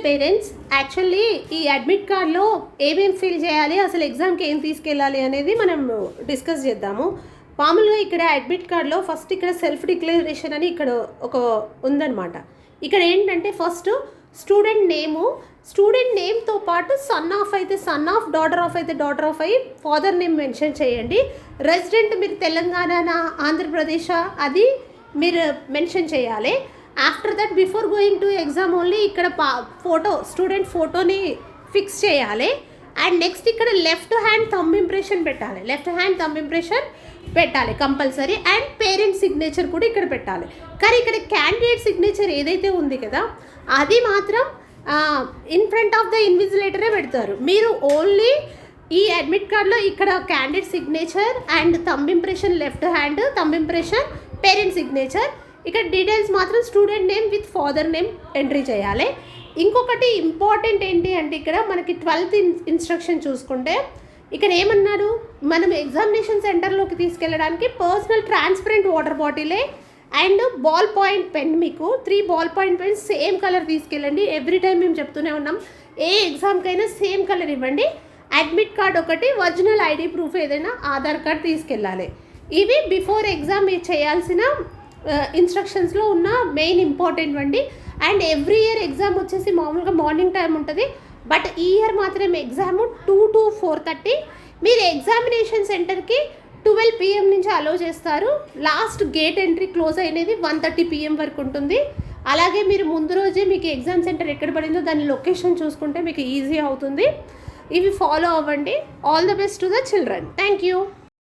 Parents actually ఈ admit కార్డ్లో ఏమేమి ఫిల్ చేయాలి, అసలు ఎగ్జామ్కి ఏం తీసుకెళ్ళాలి అనేది మనం డిస్కస్ చేద్దాము. మామూలుగా ఇక్కడ అడ్మిట్ కార్డ్లో ఫస్ట్ ఇక్కడ సెల్ఫ్ డిక్లరేషన్ అని ఇక్కడ ఒక ఉందన్నమాట. ఇక్కడ ఏంటంటే ఫస్ట్ స్టూడెంట్ నేమ్తో పాటు సన్ ఆఫ్ అయితే సన్ ఆఫ్, డాటర్ ఆఫ్ అయితే డాటర్ ఆఫ్ అయ్యి ఫాదర్ నేమ్ మెన్షన్ చేయండి. రెసిడెంట్ మీరు తెలంగాణ, ఆంధ్రప్రదేశ్ అది మీరు మెన్షన్ చేయాలి. After that before going to exam only ఇక్కడ స్టూడెంట్ ఫోటోని ఫిక్స్ చేయాలి. అండ్ నెక్స్ట్ ఇక్కడ లెఫ్ట్ హ్యాండ్ థంబ్ ఇంప్రెషన్ పెట్టాలి కంపల్సరీ. అండ్ పేరెంట్ సిగ్నేచర్ కూడా ఇక్కడ పెట్టాలి. కానీ ఇక్కడ క్యాండిడేట్ సిగ్నేచర్ ఏదైతే ఉంది కదా అది మాత్రం ఇన్ ఫ్రంట్ ఆఫ్ ద ఇన్విజిలేటరే పెడతారు. మీరు ఓన్లీ ఈ అడ్మిట్ కార్డ్లో ఇక్కడ candidate signature and thumb impression, left hand thumb impression, parent signature, ఇక్కడ డీటెయిల్స్ మాత్రం student name with father name entry చేయాలి. ఇంకొకటి ఇంపార్టెంట్ ఏంటి అంటే ఇక్కడ మనకి 12th ఇన్స్ట్రక్షన్ చూసుకుంటే ఇక్కడ ఏమన్నారు, మనం ఎగ్జామినేషన్ సెంటర్లోకి తీసుకెళ్ళడానికి పర్సనల్ ట్రాన్స్పరెంట్ వాటర్ బాటిలే అండ్ బాల్ పాయింట్ పెన్, మీకు 3 ball point pens same colour తీసుకెళ్ళండి. ఎవ్రీ టైం మేము చెప్తూనే ఉన్నాం, ఏ ఎగ్జామ్కైనా సేమ్ కలర్ ఇవ్వండి. అడ్మిట్ కార్డ్ ఒకటి, ఒరిజినల్ ఐడి ప్రూఫ్ ఏదైనా ఆధార్ కార్డ్ తీసుకెళ్ళాలి. ఇవి బిఫోర్ ఎగ్జామ్ మీరు చేయాల్సిన ఇన్స్ట్రక్షన్స్లో ఉన్న మెయిన్ ఇంపార్టెంట్ అండి. అండ్ ఎవ్రీ ఇయర్ ఎగ్జామ్ వచ్చేసి మామూలుగా మార్నింగ్ టైం ఉంటుంది, బట్ ఈ ఇయర్ మాత్రం ఎగ్జామ్ 2 to 4:30. మీరు ఎగ్జామినేషన్ సెంటర్కి 12 PM నుంచి అలో చేస్తారు. లాస్ట్ గేట్ ఎంట్రీ క్లోజ్ అయినది 1:30 PM వరకు ఉంటుంది. అలాగే మీరు ముందు రోజే మీకు ఎగ్జామ్ సెంటర్ ఎక్కడ పడిందో దాని లొకేషన్ చూసుకుంటే మీకు ఈజీ అవుతుంది. ఇవి ఫాలో అవ్వండి. All the best to the children. Thank you.